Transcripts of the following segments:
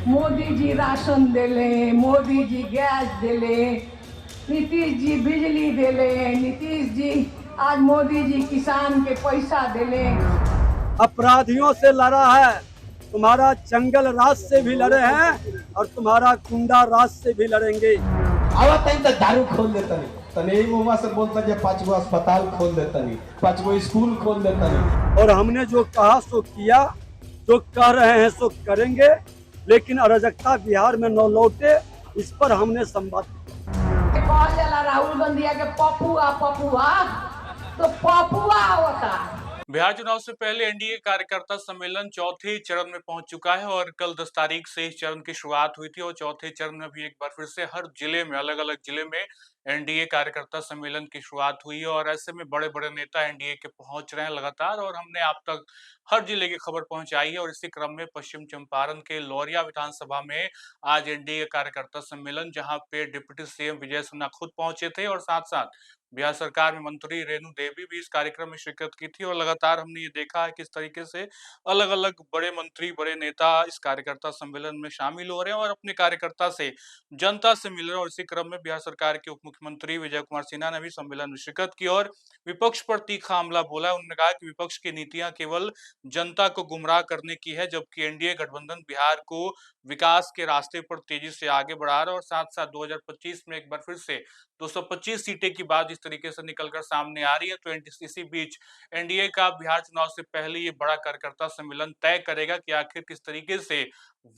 Modi ji ration देले, Modi ji gas देले, नीतीश जी बिजली देले, नीतीश जी आज मोदी जी किसान के पैसा देले। अपराधियों से लड़ा है, तुम्हारा जंगल राज से भी लड़े हैं और तुम्हारा गुंडा राज से भी लड़ेंगे। आवत तो दारू खोल देता नहीं, तने मुँह से बोलता है 5 गो अस्पताल खोल देता नहीं, 5 गो स्कूल खोल देता नहीं। और हमने जो कहा सो किया, जो कह रहे हैं सो करेंगे, लेकिन अराजकता बिहार में न लौटे, इस पर हमने संवाद कहा जाला राहुल गांधी के पपुआ पपुआ, तो पपुआ होता। बिहार चुनाव से पहले एनडीए कार्यकर्ता सम्मेलन चौथे चरण में पहुंच चुका है और कल 10 तारीख से इस चरण की शुरुआत हुई थी और चौथे चरण में भी एक बार फिर से हर जिले में, अलग अलग जिले में एनडीए कार्यकर्ता सम्मेलन की शुरुआत हुई है और ऐसे में बड़े बड़े नेता एनडीए के पहुंच रहे हैं लगातार और हमने आप तक हर जिले की खबर पहुंचाई है। और इसी क्रम में पश्चिम चंपारण के लौरिया विधानसभा में आज एनडीए कार्यकर्ता सम्मेलन, जहां पे डिप्टी सीएम विजय सिन्हा खुद पहुंचे थे और साथ साथ बिहार सरकार में मंत्री रेणु देवी भी इस कार्यक्रम में शिरकत की थी। और लगातार हमने ये देखा है किस तरीके से अलग अलग बड़े मंत्री, बड़े नेता इस कार्यकर्ता सम्मेलन में शामिल हो रहे हैं और अपने कार्यकर्ता से, जनता से मिल रहे हैं। और इसी क्रम में बिहार सरकार के उप मुख्यमंत्री विजय कुमार सिन्हा ने भी सम्मेलन में शिरकत की और विपक्ष पर तीखा हमला बोला। उन्होंने कहा कि विपक्ष की नीतियां केवल जनता को गुमराह करने की है, जबकि एनडीए गठबंधन बिहार को विकास के रास्ते पर तेजी से आगे बढ़ा रहा है। और साथ साथ 2025 में एक बार फिर से 225 सीटें की बात इस तरीके से निकलकर सामने आ रही है। तो इसी बीच एनडीए का बिहार चुनाव से पहले ये बड़ा कार्यकर्ता सम्मेलन तय करेगा कि आखिर किस तरीके से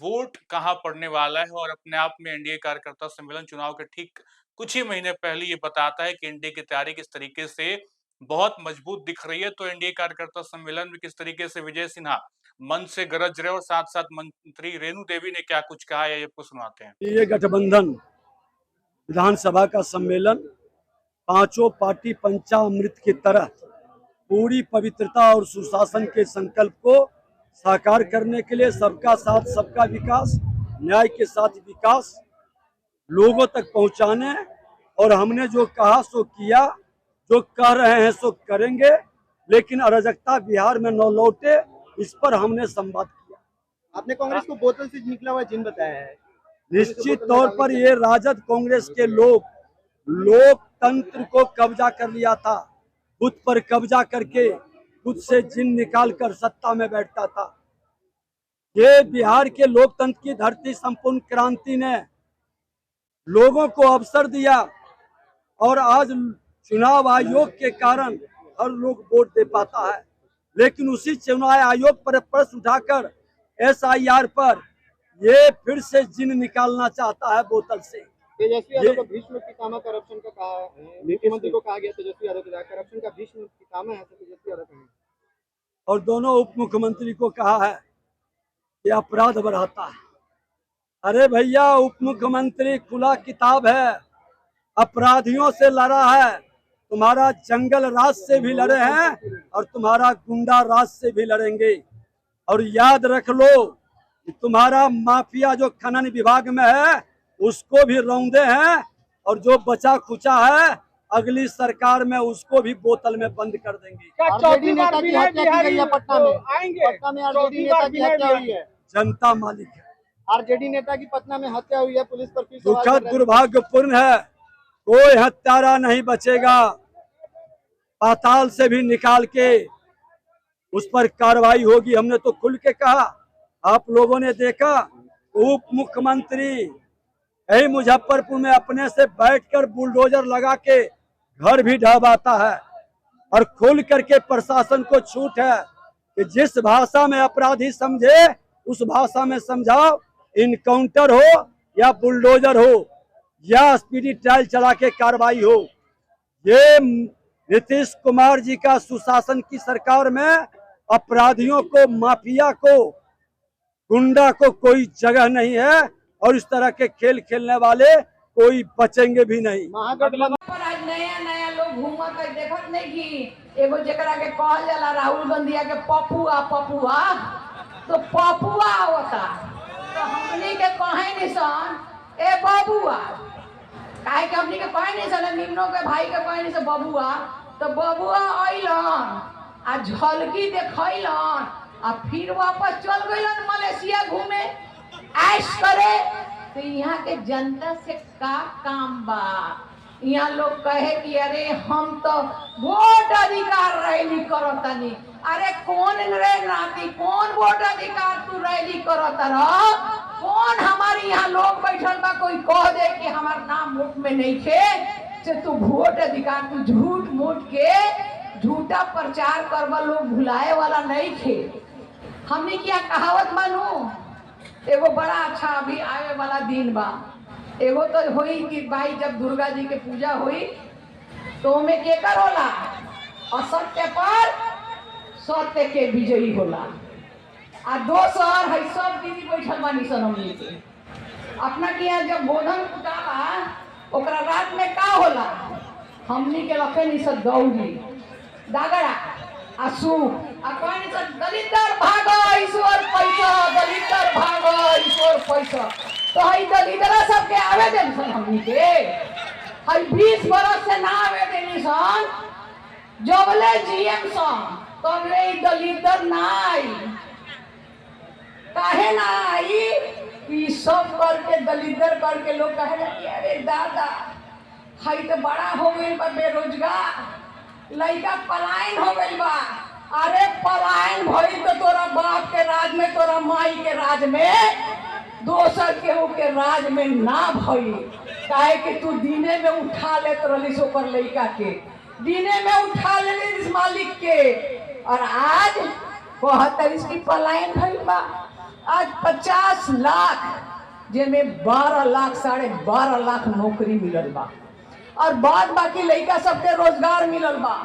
वोट कहां पड़ने वाला है। और अपने आप में एनडीए कार्यकर्ता सम्मेलन चुनाव के ठीक कुछ ही महीने पहले ये बताता है कि एनडीए की तैयारी किस तरीके से बहुत मजबूत दिख रही है। तो एनडीए कार्यकर्ता सम्मेलन में किस तरीके से विजय सिन्हा मन से गरज रहे और साथ साथ मंत्री रेणु देवी ने क्या कुछ कहा है, ये आपको सुनाते हैं। ये गठबंधन विधानसभा का सम्मेलन पांचों पार्टी पंचामृत की तरह पूरी पवित्रता और सुशासन के संकल्प को साकार करने के लिए सबका साथ सबका विकास, न्याय के साथ विकास लोगों तक पहुंचाने, और हमने जो कहा सो किया, जो कह रहे हैं सो करेंगे, लेकिन अराजकता बिहार में न लौटे, इस पर हमने संवाद किया। आपने कांग्रेस को बोतल से निकला हुआ जिन बताया है। निश्चित तौर पर ये राजद कांग्रेस के लोग लोकतंत्र को कब्जा कर लिया था, खुद पर कब्जा करके खुद से जिन निकाल कर सत्ता में बैठता था। ये बिहार के लोकतंत्र की धरती संपूर्ण क्रांति ने लोगों को अवसर दिया और आज चुनाव आयोग के कारण हर लोग वोट दे पाता है, लेकिन उसी चुनाव आयोग पर प्रश्न उठाकर एसआईआर पर ये फिर से जिन निकालना चाहता है बोतल से। तेजस्वी यादव को भीष्म पितामह करप्शन का कहा है, मुख्यमंत्री को कहा गया तेजस्वी यादव को करप्शन का भीष्म पितामह है, तो तेजस्वी यादव कहें। और दोनों उप मुख्यमंत्री को कहा है कि अपराध बढ़ाता है। अरे भैया, उप मुख्यमंत्री खुला किताब है, अपराधियों से लड़ा है, तुम्हारा जंगल राज से भी लड़े हैं और तुम्हारा गुंडा राज से भी लड़ेंगे। और याद रख लो कि तुम्हारा माफिया जो खनन विभाग में है उसको भी रौंदे हैं, और जो बचा खुचा है अगली सरकार में उसको भी बोतल में बंद कर देंगे। आरजेडी नेता की हत्या की गई है पटना में आरजेडी नेता की हत्या हुई है। जनता मालिक है। आरजेडी नेता की पटना में हत्या हुई है, पुलिस पर फिर दुखद दुर्भाग्यपूर्ण है, कोई हत्यारा नहीं बचेगा। पाताल से भी निकाल के उस पर कार्रवाई होगी। हमने तो खुल के कहा, आप लोगों ने देखा, उप मुख्यमंत्री यही मुजफ्फरपुर में अपने से बैठकर बुलडोजर लगा के घर भी ढहबाता है। और खुल करके प्रशासन को छूट है कि जिस भाषा में अपराधी समझे उस भाषा में समझाओ, इनकाउंटर हो या बुलडोजर हो या स्पीडी ट्रायल चला के कार्रवाई हो। ये नीतीश कुमार जी का सुशासन की सरकार में अपराधियों को, माफिया को, गुंडा को कोई जगह नहीं है, और इस तरह के खेल खेलने वाले कोई बचेंगे भी नहीं। महागठबंधन पर आज नया नया लोग घूमत है, देखत नहीं कि एगो जकरा के कहल जाला राहुल गांधी के पपुआ पपुआ, तो पपुआ होता। तो हमनी के कहे निशान ए बबुआ, काहे के हमनी के कहे निशान निम्नो के भाई के कहे निशान बबुआ, तो बबुआ अइलन आ झलकी देखैलन आ फिर वापस चल गइलन मलेशिया घूमे। ऐश करे तो यहाँ के जनता से का काम बा। यहाँ लोग कहे कि अरे हम तो वोट अधिकार रैली करतनी। अरे कौन रे नाती, कौन वोट अधिकार तू रैली करत रह? कौन हमारे यहाँ लोग बैठल बा कोई कह दे कि हमार नाम वोट में नहीं खे से तू वोट अधिकार, तू झूठ मूठ के झूठा प्रचार करवा, लोग भुलाए वाला नहीं खे। हमने क्या कहावत मानू, एगो बड़ा अच्छा अभी आवे वाला दिन बा। एगो तो होई कि भाई जब दुर्गा जी के पूजा हुई तो में केकर होला, असत्य पर सत्य के विजयी होला। आ दोसर है सब दीदी बैठल बानी सन हमनी के अपना के यहाँ जब बोधन कुटाला ओकरा रात में का होला, हमनी के रखे नहीं सब दौड़ी दागड़ा आसू अपन सब दलितर भागो ईश्वर पैसा, दलितर भागो ईश्वर पैसा। तो हई दलितरा सबके आवे देन सन हमनी के, हई 20 बरस से ना आवे देनी सन, जबले जीएम सन तबले ई दलितर ना आई। काहे ना आई? ई सब करके दलितर करके लोग कहे कि अरे दादा हई तो बड़ा हो गई बा, बेरोजगार लड़का पलायन हो गई बा। अरे पलायन भई तो तोरा बाप के राज में, तोरा माई के राज में, दोसर केहू के राज में ना भई। काहे कि तू दिने में उठा लेत रहिस ओकर लड़का के, दिने में उठा लेलिस मालिक के, और आज 72 की पलायन भई बा। आज 50 लाख जेमें 12 लाख 12.5 लाख नौकरी मिलल बा, और बाद बाकी लड़का सबके रोजगार मिलल बा।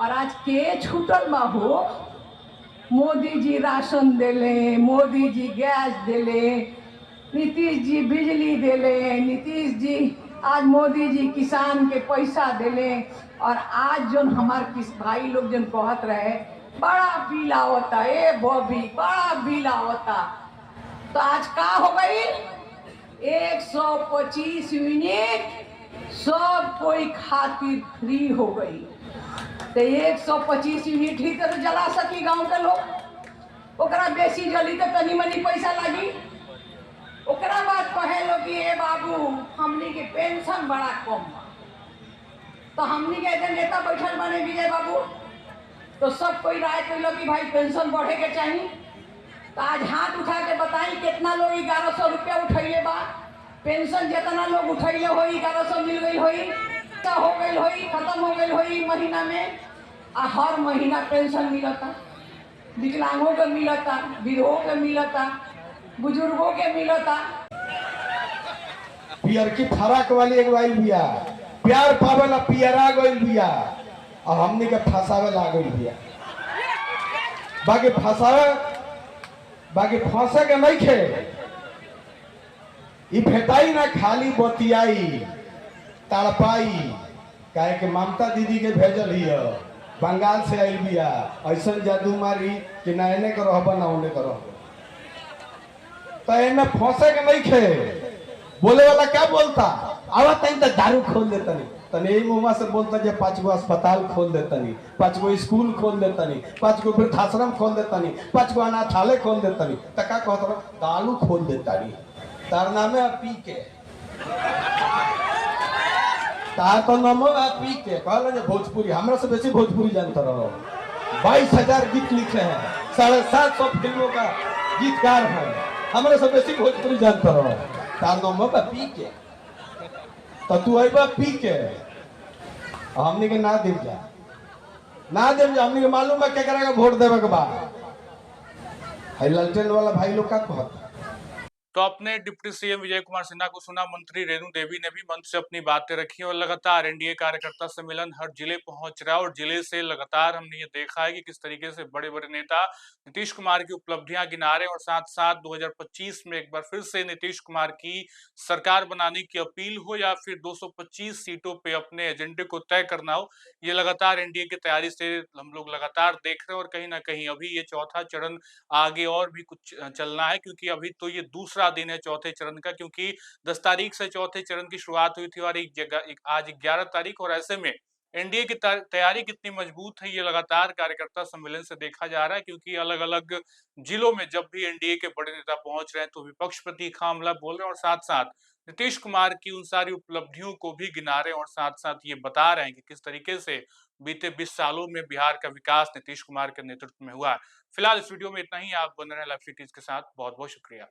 और आज के छूटल बा हो, मोदी जी राशन देले, मोदी जी गैस देले, नीतीश जी बिजली देले, नीतीश जी आज मोदी जी किसान के पैसा देले। और आज जो हमार किस भाई लोग जन कहत रहे बड़ा बिल आवता, ए बॉबी बड़ा बिल आवता, तो आज का हो गई 125 यूनिट सब कोई खातिर फ्री हो गई। तो 125 यूनिट ही तो जला सकी गांव के लोग, ओकरा बेसी जली तो तनी मनी पैसा लगी। ओकरा बाद कहे लो कि ए बाबू हमनी के पेंशन बड़ा कम बा, तो हमनी के एजे नेता बैठल बने विजय बाबू, तो सब कोई राय कैलो कि भाई पेंशन बढ़े के चाहिए। तो आज हाथ उठा के बताई कितना लोग 1100 रुपया उठैले बा। पेंशन जितना लोग उठैले हो 1100 मिल गई होई, हो गई होई, खत्म हो गई होई महीना में। आ हर महीना पेंशन मिलता, विकलांगों के मिलता, विधवों के मिलता, बुजुर्गों के मिलता। पियर की फराक वाली एक वाइल बिया, प्यार पावेला पियरा गइल बिया, और हमनी के फसावे ला गइल बिया। बाकी फसावे, बाकी फंसे के नहीं खे, ई भेटाई ना खाली बतियाई तड़पाई। काहे के ममता दीदी के भेजल हिय, बंगाल से आइल बिया, ऐसा जादू मारी कि ना एने के रहबा ना ओने के रहबा। तो एमे फंसे के नहीं खे। बोले वाला क्या बोलता, आवत तनी तो दारू खोल देतनी, तनी यही मुंह से बोलता जे 5 गो अस्पताल खोल देतनी, 5 गो स्कूल खोल देतनी, 5 गो वृद्धाश्रम खोल देतनी, 5 गो अनाथालय खोल देतनी। तो का कहत रह, दारू खोल देतानी तार नामे आ पी के, तार तो नाम आ पी के। कहल जे भोजपुरी, हमरा से बेसी भोजपुरी जानता रहो। 22,000 गीत लिखे हैं, 750 फिल्मों का गीतकार है, हमरा से बेसी भोजपुरी जानता रहो। तार नाम बा पी के, तो तू आई बा पी के, हमनी के ना देव जा, ना देव जा। हमनी के मालूम बा क्या करेगा वोट देवे के बाद। हाई लालटेन वाला भाई लोग का कहता। तो अपने डिप्टी सीएम विजय कुमार सिन्हा को सुना, मंत्री रेणु देवी ने भी मंच से अपनी बातें रखी और लगातार एनडीए कार्यकर्ता सम्मेलन हर जिले पहुंच रहा है। और जिले से लगातार हमने ये देखा है कि किस तरीके से बड़े बड़े नेता नीतीश कुमार की उपलब्धियां गिना रहे हैं और साथ साथ 2025 में एक बार फिर से नीतीश कुमार की सरकार बनाने की अपील हो या फिर 225 सीटों पे अपने एजेंडे को तय करना हो, ये लगातार एनडीए की तैयारी से हम लोग लगातार देख रहे हैं। और कहीं ना कहीं अभी ये चौथा चरण आगे और भी कुछ चलना है, क्योंकि अभी तो ये दूसरा दिन है चौथे चरण का, क्योंकि 10 तारीख से चौथे चरण की शुरुआत हुई थी और आज 11 तारीख, और ऐसे में एनडीए की तैयारी कितनी मजबूत है, ये लगातार कार्यकर्ता सम्मेलन से देखा जा रहा है, क्योंकि अलग अलग जिलों में जब भी एनडीए के बड़े नेता पहुंच रहे हैं तो विपक्ष प्रति खामला बोल रहे हैं और साथ साथ नीतीश कुमार की उन सारी उपलब्धियों को भी गिना रहे हैं और साथ साथ ये बता रहे हैं कि किस तरीके से बीते 20 सालों में बिहार का विकास नीतीश कुमार के नेतृत्व में हुआ है। फिलहाल इस वीडियो में इतना ही। आप बने रहे लाइव सिटीज के साथ। बहुत बहुत शुक्रिया।